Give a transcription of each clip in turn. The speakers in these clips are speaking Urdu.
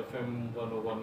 FM 101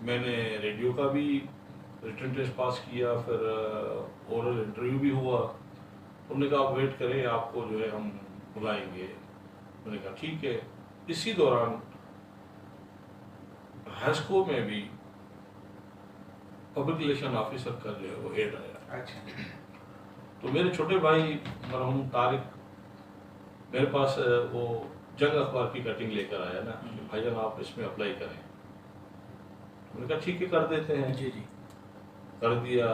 میں نے ریڈیو کا بھی ریٹن ٹیسٹ پاس کیا، پھر اورل انٹرویو بھی ہوا. انہوں نے کہا آپ ویٹ کریں، آپ کو جو ہے ہم بلائیں گے. میں نے کہا ٹھیک ہے. اسی دوران ہیسکو میں بھی پبلک ریلیشن آفیسر کا جو ہے وہ ایڈ آیا. اچھا. تو میرے چھوٹے بھائی مرحوم طارق میرے پاس وہ جنگ اخبار کی کٹنگ لے کر آیا نا کہ بھائی جان آپ اس میں اپلائی کریں. میں نے کہا ٹھیک ہے کر دیتے ہیں. جی جی. کر دیا.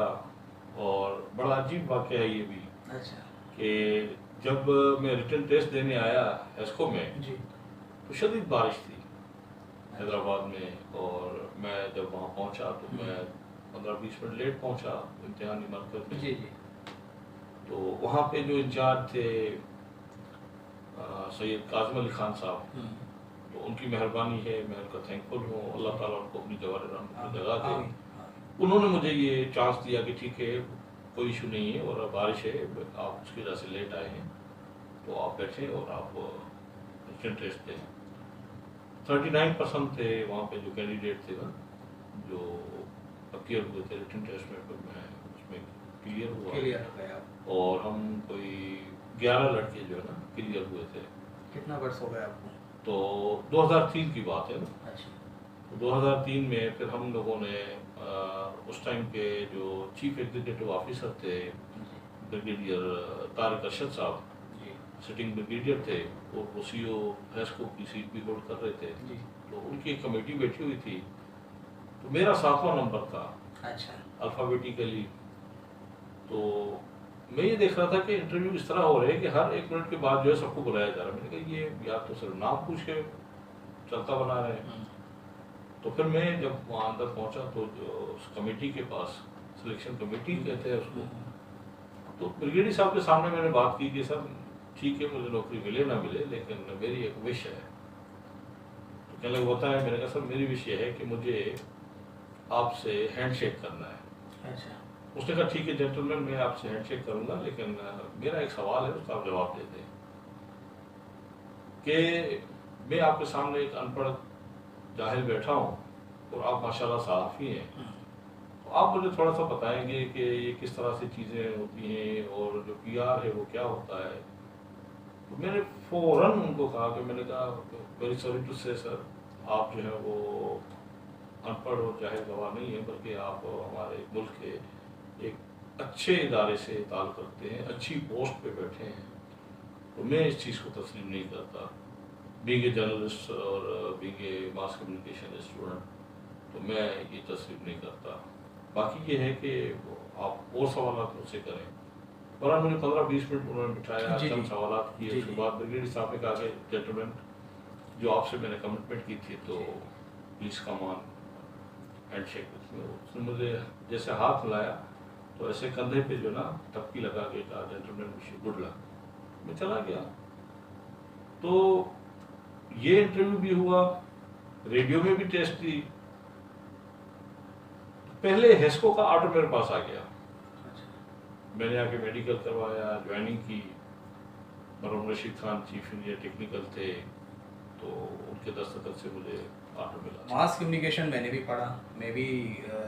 اور بڑا عجیب واقعہ ہے یہ بھی اچھا. کہ جب میں ریٹن ٹیسٹ دینے آیا ہیسکو میں جی. تو شدید بارش تھی حیدرآباد میں، اور میں جب وہاں پہنچا تو میں 15-20 منٹ لیٹ پہنچا امتحانی مرکز میں. جی جی. تو وہاں پہ جو انچارج تھے سید کاظم علی خان صاحب، تو ان کی مہربانی ہے، میں ان کا تھینکفل ہوں. اللہ تعالیٰ ان کو اپنی جگہ دے. انہوں نے مجھے یہ چانس دیا کہ ٹھیک ہے کوئی ایشو نہیں ہے، اور بارش ہے آپ اس کی وجہ سے لیٹ آئے ہیں تو آپ بیٹھیں اور آپ ریٹن ٹیسٹ دیں. 39% تھے وہاں پہ جو کینڈیڈیٹ تھے نا جو اپیئر ہوئے تھے ریٹن ٹیسٹ میں، پھر میں اس میں کلیئر ہوا. اور ہم کوئی 11 لڑکے جو ہے نا کلیئر ہوئے تھے. کتنا برس ہو گیا آپ کو؟ تو 2003 کی بات ہے نا. اچھا. 2003 میں پھر ہم لوگوں نے اس ٹائم کے جو چیف ایگزیکٹو آفیسر تھے بریگیڈیئر طارق ارشد صاحب، سٹنگ بریگیڈیئر تھے، وہ سی او ہیسکو کی سیٹ بھی ہولڈ کر رہے تھے. تو ان کی ایک کمیٹی بیٹھی ہوئی تھی، تو میرا 7واں نمبر تھا. اچھا. الفابیٹیکلی. تو میں یہ دیکھ رہا تھا کہ انٹرویو اس طرح ہو رہے ہیں کہ ہر 1 منٹ کے بعد جو ہے سب کو بلایا جا رہا ہے. میں نے کہا یہ یا تو صرف نام پوچھ کے چلتا بنا رہے ہیں. تو پھر میں جب وہاں اندر پہنچا تو جو اس کمیٹی کے پاس، سلیکشن کمیٹی کہتے ہیں اس کو، تو بریگیڈیئر صاحب کے سامنے میں نے بات کی کہ سر ٹھیک ہے مجھے نوکری ملے نہ ملے لیکن میری ایک وش ہے. تو کہنے لگے ہوتا ہے. میں نے کہا سر میری وش یہ ہے کہ مجھے آپ سے ہینڈ شیک کرنا ہے. اچھا. اس نے کہا ٹھیک ہے جینٹلمین میں آپ سے ہینڈ شیک کروں گا، لیکن میرا ایک سوال ہے اس کا آپ جواب دے دیں کہ میں آپ کے سامنے ایک ان پڑھ جاہل بیٹھا ہوں اور آپ ماشاءاللہ صحافی ہیں، تو آپ مجھے تھوڑا سا بتائیں گے کہ یہ کس طرح سے چیزیں ہوتی ہیں اور جو پی آر ہے وہ کیا ہوتا ہے. تو میں نے فوراً ان کو کہا کہ میں نے کہا ویری سوری ٹو سے سر، آپ جو ہے وہ ان پڑھ اور جاہل گواہ نہیں ہیں، بلکہ آپ ہمارے ملک کے ایک اچھے ادارے سے تعلق رکھتے ہیں، اچھی پوسٹ پہ بیٹھے ہیں. تو میں اس چیز کو تسلیم نہیں کرتا بینگ اے جرنلسٹ اور being a mass communication student. تو میں یہ تسلیم نہیں کرتا. باقی یہ ہے کہ آپ اور سوالات مجھ سے کریں. برحال مجھے 15-20 منٹ انہوں نے بٹھایا، چند سوالات کیے. اس کے بعد بریگیڈیئر صاحب نے کہا کہ جینٹلمین جو آپ سے میں نے کمٹمنٹ کی تھی تو please come on hand shake with me. اس نے مجھے جیسے ہاتھ ملایا تو ایسے کندھے پہ جو نا ٹپکی لگا کے کہا gentleman wish you good luck. میں چلا گیا. تو یہ انٹرویو بھی ہوا، ریڈیو میں بھی ٹیسٹ دی. پہلے ہیسکو کا آرڈر میرے پاس آ گیا. میں نے آ کے میڈیکل کروایا، جوائننگ کی. مرحوم Rashid Khan chief engineer technical تھے، تو ان کے دستخط سے مجھے آرڈر ملا. ماس کمیونیکیشن میں نے بھی پڑھا، میں بھی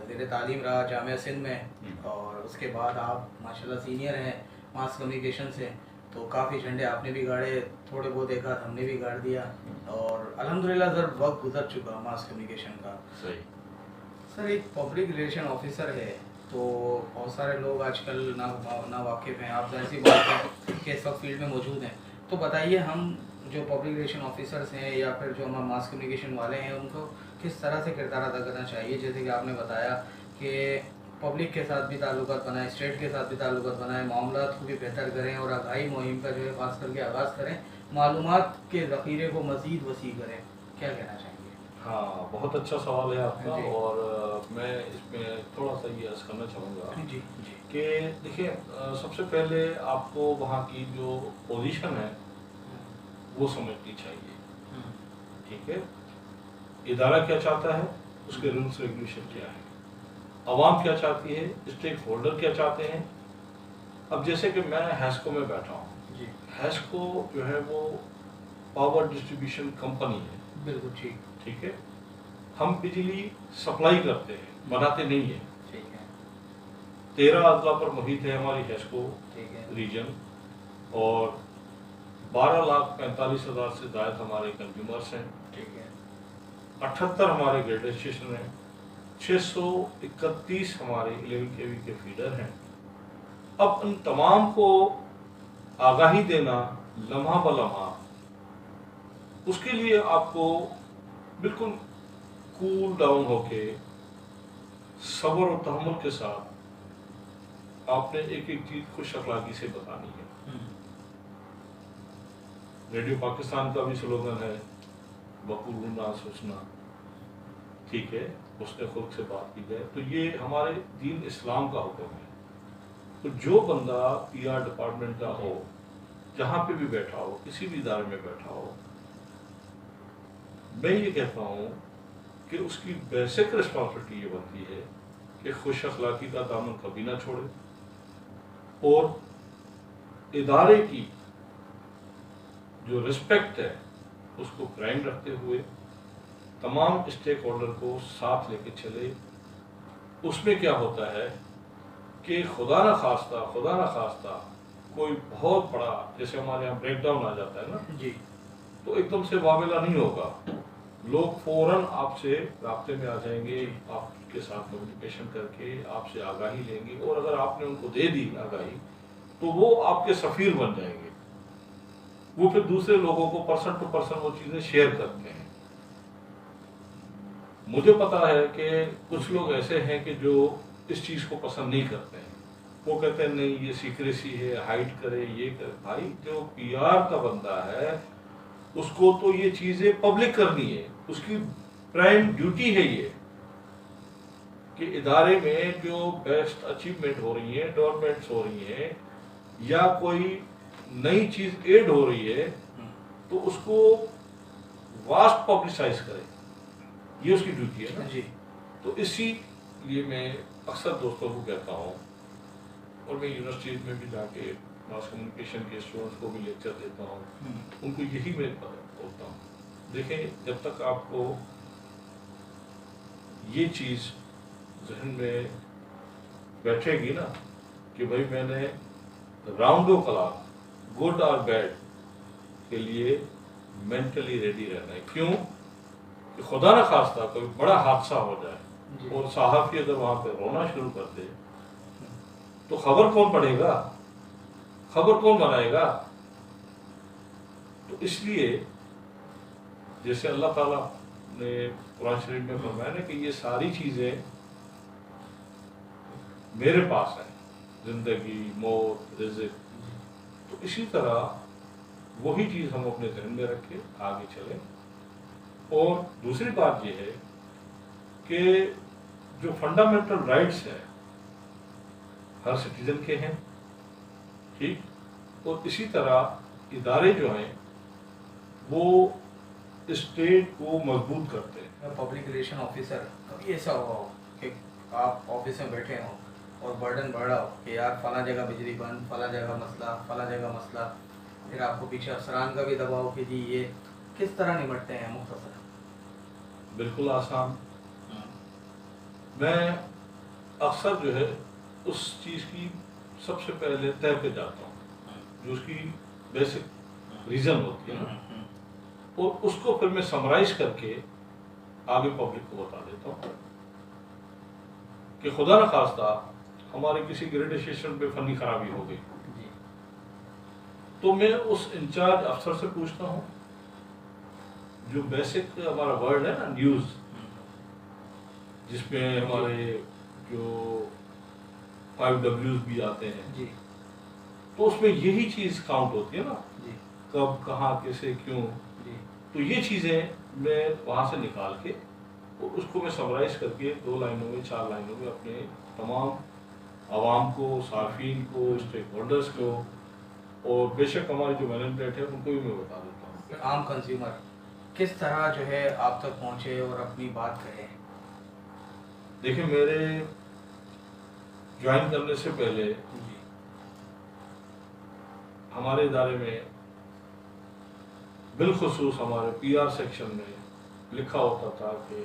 زیر تعلیم رہا جامعہ سندھ میں، اور اس کے بعد آپ ماشاءاللہ سینئر ہیں ماس کمیونیکیشن سے، تو کافی جھنڈے آپ نے بھی گاڑے، تھوڑے بہت دیکھا ہم نے بھی گاڑ دیا، اور الحمدللہ ضرور وقت گزر چکا ماس کمیونیکیشن کا. صحیح. سر ایک پبلک ریلیشن آفیسر ہے تو بہت سارے لوگ آج کل نا واقف ہیں، آپ ظاہر سی بات ہے کہ اس وقت فیلڈ میں موجود ہیں. تو بتائیے ہم جو پبلک ریلیشن آفیسرس ہیں یا پھر جو ہمارے ماس کمیونیکیشن والے ہیں ان کو کس طرح سے کردار ادا کرنا چاہیے؟ جیسے کہ آپ نے بتایا کہ پبلک کے ساتھ بھی تعلقات بنائیں، اسٹیٹ کے ساتھ بھی تعلقات بنائیں، معاملات کو بھی بہتر کریں، اور آگاہی مہم کا جو ہے خاص کر کے آغاز کریں، معلومات کے ذخیرے کو مزید وسیع کریں. کیا کہنا چاہیں گے؟ ہاں بہت اچھا سوال ہے آپ کا. اور میں اس میں تھوڑا سا یہ عرض کرنا چاہوں گا جی کہ دیکھیں سب سے پہلے آپ کو وہاں کی جو پوزیشن ہے وہ سمجھنی چاہیے. ٹھیک ہے، ادارہ کیا چاہتا ہے، اس کے رولس ریگولیشن کیا ہے، عوام کیا چاہتی ہے، اسٹیک ہولڈر کیا چاہتے ہیں. اب جیسے کہ میں ہیسکو میں بیٹھا ہوں، ہیسکو جو ہے وہ پاور ڈسٹریبیوشن کمپنی ہے. بالکل ٹھیک. ٹھیک ہے. ہم بجلی سپلائی کرتے ہیں، بناتے نہیں ہیں۔ ٹھیک ہے 13 اضلاع پر محیط ہے ہماری ہیسکو ٹھیک ہے ریجن، اور 12,45,000 سے زائد ہمارے کنزیومرس ہیں، ٹھیک ہے 78 ہمارے گریڈ اسٹیشن ہیں، 631 ہمارے 11 kV کے فیڈر ہیں۔ اب ان تمام کو آگاہی دینا لمحہ بلمحہ، اس کے لیے آپ کو بالکل کول ڈاؤن ہو کے صبر و تحمل کے ساتھ آپ نے ایک ایک چیز خوش اخلاقی سے بتانی ہے۔ ریڈیو پاکستان کا بھی سلوگن ہے بقول نہ سوچنا، ٹھیک ہے، اس نے خود سے بات کی جائے، تو یہ ہمارے دین اسلام کا حکم ہے۔ تو جو بندہ پی آر ڈپارٹمنٹ کا ہو، جہاں پہ بھی بیٹھا ہو، کسی بھی ادارے میں بیٹھا ہو، میں یہ کہتا ہوں کہ اس کی بیسک ریسپانسبلٹی یہ بنتی ہے کہ خوش اخلاقی کا دامن کبھی نہ چھوڑے، اور ادارے کی جو رسپیکٹ ہے اس کو قائم رکھتے ہوئے تمام اسٹیک ہولڈر کو ساتھ لے کے چلے۔ اس میں کیا ہوتا ہے کہ خدا نہ خواستہ کوئی بہت بڑا، جیسے ہمارے یہاں بریک ڈاؤن آ جاتا ہے نا، جی تو ایک دم سے معاملہ نہیں ہوگا، لوگ فوراً آپ سے رابطے میں آ جائیں گے، آپ کے ساتھ کمیونیکیشن کر کے آپ سے آگاہی لیں گے، اور اگر آپ نے ان کو دے دی آگاہی تو وہ آپ کے سفیر بن جائیں گے، وہ پھر دوسرے لوگوں کو پرسن ٹو پرسن وہ چیزیں شیئر کرتے ہیں۔ مجھے پتا ہے کہ کچھ لوگ ایسے ہیں کہ جو اس چیز کو پسند نہیں کرتے ہیں، وہ کہتے ہیں نہیں یہ سیکریسی ہے، ہائڈ کرے، یہ کرے۔ بھائی جو پی آر کا بندہ ہے اس کو تو یہ چیزیں پبلک کرنی ہے، اس کی پرائم ڈیوٹی ہے یہ کہ ادارے میں جو بیسٹ اچیومنٹ ہو رہی ہیں، ڈیولپمنٹس ہو رہی ہیں، یا کوئی نئی چیز ایڈ ہو رہی ہے تو اس کو واسٹ پبلسائز کرے، یہ اس کی ڈیوٹی ہے نا۔ جی تو اسی لیے میں اکثر دوستوں کو کہتا ہوں، اور میں یونیورسٹیز میں بھی جا کے ماس کمیونیکیشن کے اسٹوڈنٹس کو بھی لیکچر دیتا ہوں، ان کو یہی میں بولتا ہوں، دیکھیں جب تک آپ کو یہ چیز ذہن میں بیٹھے گی نا کہ بھائی میں نے راؤنڈ و کلاک گڈ اور بیڈ کے لیے مینٹلی ریڈی رہنا ہے۔ کیوں کہ خدا نہ خواستہ کوئی بڑا حادثہ ہو جائے اور صحافی اگر وہاں پہ رونا شروع کر دے تو خبر کون پڑھے گا، خبر کون بنائے گا؟ تو اس لیے جیسے اللہ تعالیٰ نے قرآن شریف میں فرمایا نا کہ یہ ساری چیزیں میرے پاس ہیں، زندگی، موت، رزق، تو اسی طرح وہی چیز ہم اپنے ذہن میں رکھ کے آگے چلیں۔ اور دوسری بات یہ ہے کہ جو فنڈامنٹل رائٹس ہیں ہر سٹیزن کے ہیں، ٹھیک، اور اسی طرح ادارے جو ہیں وہ اسٹیٹ کو مضبوط کرتے ہیں۔ پبلک ریلیشن آفیسر، کبھی ایسا ہوا ہو کہ آپ آفس میں بیٹھے ہوں اور برڈن بڑھا ہو کہ یار فلاں جگہ بجلی بند، فلاں جگہ مسئلہ، فلاں جگہ مسئلہ، پھر آپ کو پیچھے افسران کا بھی دباؤ کہ جی یہ کس طرح نمٹتے ہیں؟ مختصر بالکل آسان، میں اکثر جو ہے اس چیز کی سب سے پہلے طے پہ جاتا ہوں جو اس کی بیسک ریزن ہوتی ہے نا، اور اس کو پھر میں سمرائز کر کے آگے پبلک کو بتا دیتا ہوں کہ خدا نہ خواستہ ہمارے کسی گریڈ اسٹیشن پہ فنی خرابی ہو گئی تو میں اس انچارج افسر سے پوچھتا ہوں، جو بیسک ہمارا ورڈ ہے نا نیوز، جس میں ہمارے جو 5 Ws بھی آتے ہیں، تو اس میں یہی چیز کاؤنٹ ہوتی ہے نا، کب، کہاں، کیسے، کیوں، تو یہ چیزیں میں وہاں سے نکال کے اور اس کو میں سمرائز کر کے 2 لائنوں میں 4 لائنوں میں اپنے تمام عوام کو، صارفین کو، اسٹیک ہولڈرز کو، اور بے شک ہماری جو مینجمنٹ ہے ان کو بھی میں بتا دیتا ہوں۔ عام کنزیومر کس طرح جو ہے آپ تک پہنچے اور اپنی بات کہے؟ دیکھیں میرے جوائن کرنے سے پہلے ہمارے ادارے میں بالخصوص ہمارے پی آر سیکشن میں لکھا ہوتا تھا کہ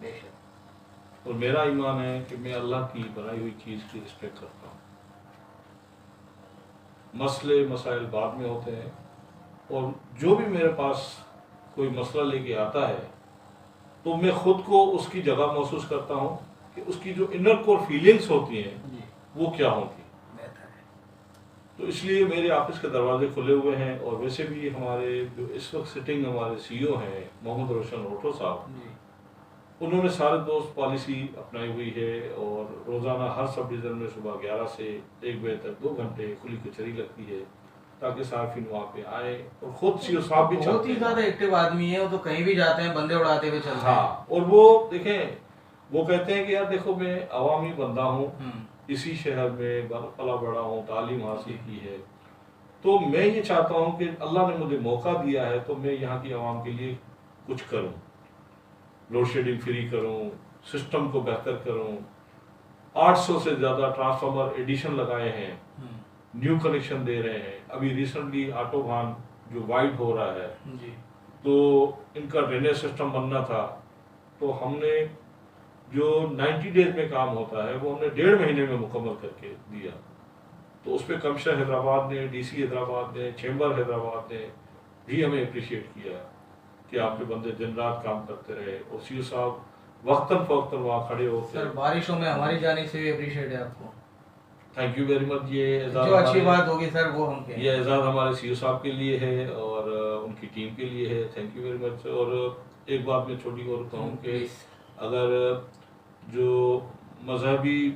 بے شک. اور میرا ایمان ہے کہ میں اللہ کی بنائی ہوئی چیز کی رسپیکٹ کرتا ہوں. مسئلے مسائل بعد میں ہوتے ہیں، اور جو بھی میرے پاس کوئی مسئلہ لے کے آتا ہے تو میں خود کو اس کی جگہ محسوس کرتا ہوں کہ اس کی جو انر کور فیلنگس ہوتی ہیں جی وہ کیا ہوں گی. بہتر ہے. تو اس لیے میرے آفس کے دروازے کھلے ہوئے ہیں. اور ویسے بھی ہمارے جو اس وقت سٹنگ ہمارے سی او ہیں محمد روشن اوٹو صاحب، جی انہوں نے سارے دوست پالیسی اپنائی ہوئی ہے، اور روزانہ ہر سب ڈویژن میں صبح 11 سے 1 بجے تک 2 گھنٹے کھلی کچہری لگتی ہے تاکہ صارفین وہاں پہ آئے. اور خود سی او صاحب بھی بہت چاہتے ہی ہیں. زیادہ ایکٹیو آدمی ہے وہ، تو کہیں بھی جاتے ہیں بندے اڑاتے ہوئے چلتے ہیں. ہاں، اور وہ دیکھیں وہ کہتے ہیں کہ یار دیکھو میں عوامی بندہ ہوں، اسی شہر میں پلا بڑا ہوں، تعلیم حاصل کی ہے، تو میں یہ چاہتا ہوں کہ اللہ نے مجھے موقع دیا ہے تو میں یہاں کی عوام کے لیے کچھ کروں، لوڈ شیڈنگ فری کروں، سسٹم کو بہتر کروں. 800 سے زیادہ ٹرانسفارمر ایڈیشن لگائے ہیں، نیو کنیکشن دے رہے ہیں. ابھی ریسنٹلی آٹو بھان جو وائڈ ہو رہا ہے جی تو ان کا ڈرینیج سسٹم بننا تھا، تو ہم نے جو 90 ڈیز میں کام ہوتا ہے وہ ہم نے 1.5 مہینے میں مکمل کر کے دیا. تو اس پہ کمشنر حیدرآباد نے، ڈی سی حیدرآباد نے، چیمبر حیدرآباد نے بھی ہمیں اپریشیٹ کیا کہ آپ کے بندے دن رات کام کرتے رہے. اور سی او صاحب وقتاً فوقتاً وہاں کھڑے ہوتے. سر بارشوں میں ہماری جانب سے بھی اپریشیٹ ہے آپ کو. Thank you very much. یہ جو اچھی بات ہوگی سر وہ ہم کہیں. یہ اعزاز ہمارے سی او صاحب کے لیے ہے اور ان کی ٹیم کے لیے ہے. Thank you very much. اور ایک بات میں چھوٹی اور کہوں کہ اگر جو مذہبی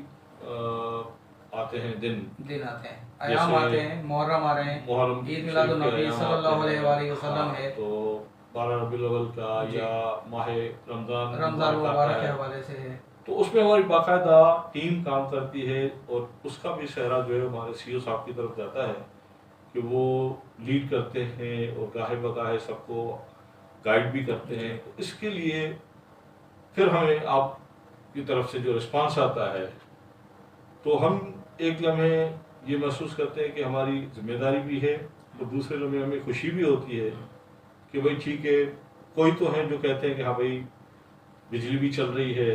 آتے ہیں دن آتے ہیں، ایام آتے ہیں، محرم آ رہے ہیں، محرم عید میلاد النبی صلی اللہ علیہ وآلہ وسلم ہے، تو 12 ربیع الاول کا یا ماہ رمضان المبارک کے حوالے سے ہے، تو اس میں ہماری باقاعدہ ٹیم کام کرتی ہے. اور اس کا بھی سہرا جو ہے ہمارے سی او صاحب کی طرف جاتا ہے کہ وہ لیڈ کرتے ہیں اور گاہے بگاہے سب کو گائیڈ بھی کرتے ہیں. اس کے لیے پھر ہمیں آپ کی طرف سے جو رسپانس آتا ہے تو ہم ایک لمحے یہ محسوس کرتے ہیں کہ ہماری ذمہ داری بھی ہے، اور دوسرے لمحے ہمیں خوشی بھی ہوتی ہے کہ بھائی ٹھیک ہے، کوئی تو ہیں جو کہتے ہیں کہ ہاں بھائی بجلی بھی چل رہی ہے،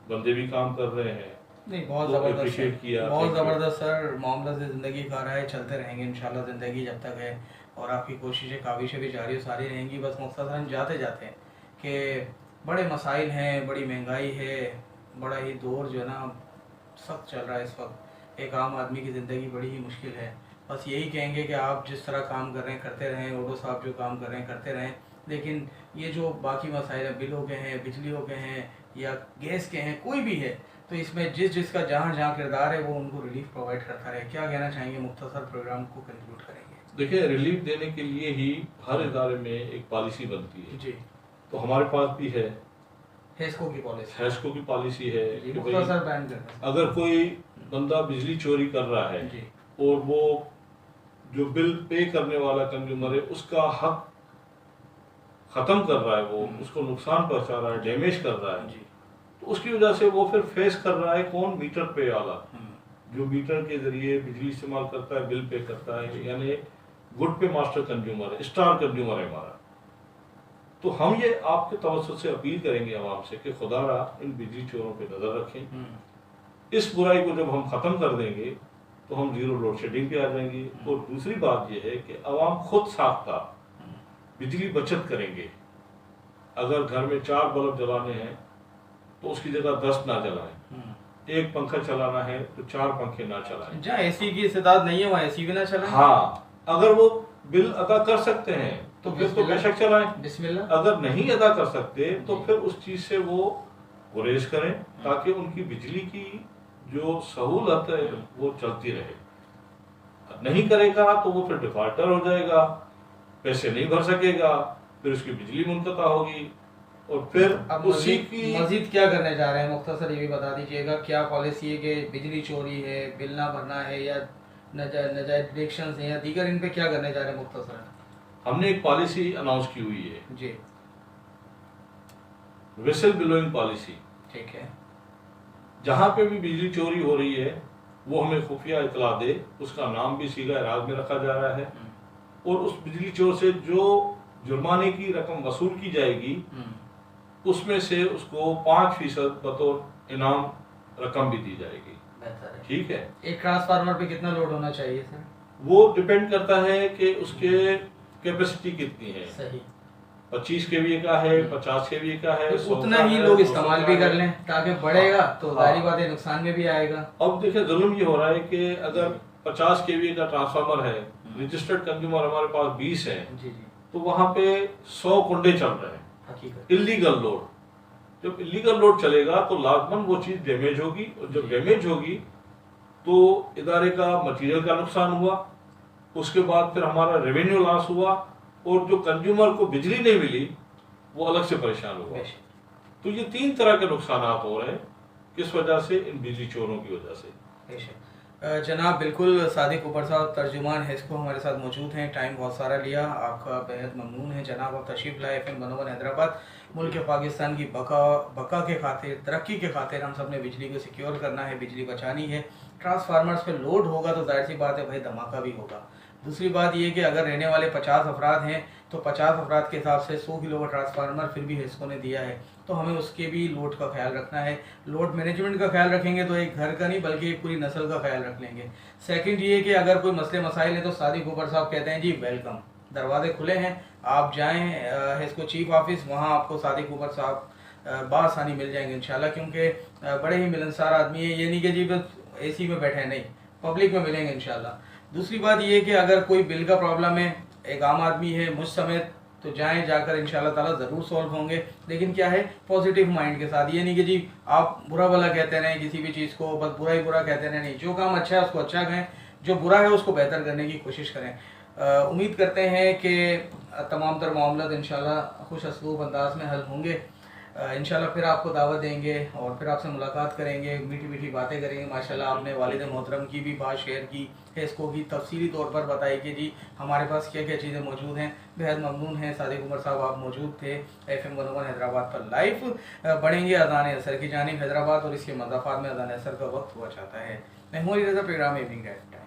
بندے بھی کام کر رہے ہیں. نہیں بہت زبردست ہے، بہت زبردست سر. معاملہ سے زندگی کا رہا ہے، چلتے رہیں گے انشاءاللہ زندگی جب تک ہے، اور آپ کی کوششیں کاوشیں بھی جاری و ساری رہیں گی. بس مختصراً جاتے جاتے ہیں کہ بڑے مسائل ہیں، بڑی مہنگائی ہے، بڑا ہی دور جو ہے نا سخت چل رہا ہے اس وقت. ایک عام آدمی کی زندگی بڑی ہی مشکل ہے. بس یہی کہیں گے کہ آپ جس طرح کام کر رہے ہیں کرتے رہیں، اوڈو صاحب جو کام کر رہے ہیں کرتے رہیں. لیکن یہ جو باقی مسائل ہیں، بلوں کے ہیں، بجلیوں کے ہیں یا گیس کے ہیں، کوئی بھی ہے، تو اس میں جس کا جہاں کردار ہے وہ ان کو ریلیف پرووائڈ کرتا رہے. کیا کہنا چاہیں گے؟ مختصر پروگرام کو کنکلوڈ کریں گے. دیکھیں، ریلیف دینے کے لیے ہی ہر ادارے میں ایک پالیسی بنتی ہے. جی تو ہمارے پاس بھی ہے، ہیسکو کی پالیسی. ہیسکو کی پالیسی ہے کہ مختصر بیان کریں. اگر کوئی بندہ بجلی چوری کر رہا ہے جی اور وہ جو بل پے کرنے والا کنزیومر ہے اس کا حق ختم کر رہا ہے، وہ اس کو نقصان پہنچا رہا ہے، ڈیمیج کر رہا ہے، جی تو اس کی وجہ سے وہ پھر فیس کر رہا ہے کون؟ میٹر پے والا، جو میٹر کے ذریعے بجلی استعمال کرتا ہے، بل پے کرتا ہے. یعنی گڈ پے ماسٹر کنزیومر ہے، اسٹار کنزیومر ہے ہمارا. تو ہم یہ آپ کے توسط سے اپیل کریں گے عوام سے کہ خدا را ان بجلی چوروں پہ نظر رکھیں. اس برائی کو جب ہم ختم کر دیں گے تو ہم زیرو لوڈ شیڈنگ پہ آ جائیں گے. اور دوسری بات یہ ہے کہ عوام خود ساختہ بجلی بچت کریں گے. اگر گھر میں 4 بلب جلانے ہیں تو اس کی جگہ 10 نہ جلائیں. 1 پنکھا چلانا ہے تو 4 پنکھے نہ چلائیں. جہاں اے سی کی استعداد نہیں ہے وہاں اے سی بھی نہ چلائیں. ہاں، اگر وہ بل ادا کر سکتے ہیں تو پھر تو بے شک چلائیں. بسم اللہ. اگر نہیں ادا کر سکتے تو پھر اس چیز سے وہ گریز کریں تاکہ ان کی بجلی کی جو سہولت ہے وہ چلتی رہے. نہیں کرے گا تو وہ پھر ڈیفالٹر ہو جائے گا، پیسے نہیں بھر سکے گا، پھر اس کی بجلی منقطع ہوگی. اور پھر اسی کی مزید کیا کرنے جا رہے ہیں؟ مختصر یہ بھی بتا دیجئے گا. کیا پالیسی ہے کہ بجلی چوری ہے، بل نہ بھرنا ہے، یا ناجائز ڈیڈکشنز ہیں، یا دیگر ان پہ کیا کرنے جا رہے ہیں؟ مختصر ہم نے ایک پالیسی اناؤنس کی ہوئی ہے، جی ویسل بلوئنگ پالیسی. ٹھیک ہے. جہاں پہ بھی بجلی چوری ہو رہی ہے وہ ہمیں خفیہ اطلاع دے. اس کا نام بھی صیغہ اعراض میں رکھا جا رہا ہے، اور اس بجلی چور سے جو جرمانے کی رقم وصول کی جائے گی اس میں سے اس کو 5% بطور انعام رقم بھی دی جائے گی. بہتر ہے. ٹھیک ہے. ایک ٹرانسفارمر پہ کتنا لوڈ ہونا چاہیے سر؟ وہ ڈپینڈ کرتا ہے کہ اس کے کیپیسٹی کتنی ہے. صحیح. 25 kVA کا ہے, 50 kVA کا ہے, اتنا ہی لوگ استعمال بھی کر لیں تاکہ بڑھے گا تو ظاہری بات ہے نقصان میں بھی آئے گا. اب دیکھیں ظلم یہ ہو رہا ہے کہ اگر 50 kVA کا ٹرانسفارمر ہے, رجسٹرڈ کنزیومر ہمارے پاس 20 ہے, تو وہاں پہ 100 کنڈے چل رہے ہیں. حقیقت اللیگل لوڈ. جب اللیگل لوڈ چلے گا تو لازماً وہ چیز ڈیمیج ہوگی, اور جب ڈیمیج ہوگی تو ادارے کا مٹیریل کا نقصان ہوا, اس کے بعد پھر ہمارا ریونیو لاس ہوا, اور جو کنزیومر کو بجلی نہیں ملی وہ الگ سے پریشان ہوا. تو یہ 3 طرح کے نقصانات ہو رہے ہیں کس وجہ سے, ان بجلی چوروں کی وجہ سے. جناب بالکل صادق اوپر صاحب ترجمان ہیسکو ہمارے ساتھ موجود ہیں. ٹائم بہت سارا لیا, آپ کا بہت ممنون ہے جناب. آپ تشریف لائے FM 101 حیدرآباد. ملک پاکستان کی بقا کے خاطر, ترقی کے خاطر ہم سب نے بجلی کو سیکیور کرنا ہے, بجلی بچانی ہے. ٹرانسفارمرز پہ لوڈ ہوگا تو ظاہر سی بات ہے بھائی دھماکہ بھی ہوگا. دوسری بات یہ کہ اگر رہنے والے 50 افراد ہیں تو 50 افراد کے حساب سے 100 کلو واٹ ٹرانسفارمر پھر بھی ہیسکو نے دیا ہے, تو ہمیں اس کے بھی لوڈ کا خیال رکھنا ہے. لوڈ مینجمنٹ کا خیال رکھیں گے تو ایک گھر کا نہیں بلکہ ایک پوری نسل کا خیال رکھ لیں گے. سیکنڈ یہ کہ اگر کوئی مسئلے مسائل ہیں تو صادق اوپر صاحب کہتے ہیں جی ویلکم, دروازے کھلے ہیں, آپ جائیں ہیسکو چیف آفس, وہاں آپ کو صادق اوپر صاحب بآسانی مل جائیں گے انشاءاللہ, کیونکہ بڑے ہی ملنسار آدمی ہے. یہ نہیں کہ جی بس اے سی میں بیٹھے, نہیں, پبلک میں ملیں گے انشاءاللہ. دوسری بات یہ کہ اگر کوئی بل کا پرابلم ہے, ایک عام آدمی ہے مجھ سمیت, تو جائیں, جا کر انشاءاللہ تعالیٰ ضرور سولو ہوں گے. لیکن کیا ہے پازیٹیو مائنڈ کے ساتھ, یہ نہیں کہ جی آپ برا بھلا کہتے رہیں کسی بھی چیز کو, بس برا ہی برا کہتے رہیں. نہیں, جو کام اچھا ہے اس کو اچھا کہیں, جو برا ہے اس کو بہتر کرنے کی کوشش کریں. امید کرتے ہیں کہ تمام تر معاملات انشاءاللہ خوش اسلوب انداز میں حل ہوں گے. انشاءاللہ پھر آپ کو دعوت دیں گے اور پھر آپ سے ملاقات کریں گے, میٹھی میٹھی باتیں کریں گے. ماشاءاللہ آپ نے والد محترم کی بھی بات شیئر کی, ہیسکو کی تفصیلی طور پر بتائی کہ جی ہمارے پاس کیا کیا چیزیں موجود ہیں. بہت ممنون ہیں صادق عمر صاحب, آپ موجود تھے FM 101 حیدرآباد پر لائیو. بڑھیں گے اذان عصر کی جانب حیدرآباد, اور اس کے مضافات میں اذان عصر کا وقت ہوا چاہتا ہے. میں ہوں رضا, پروگرام ایوننگ ڈرائیو.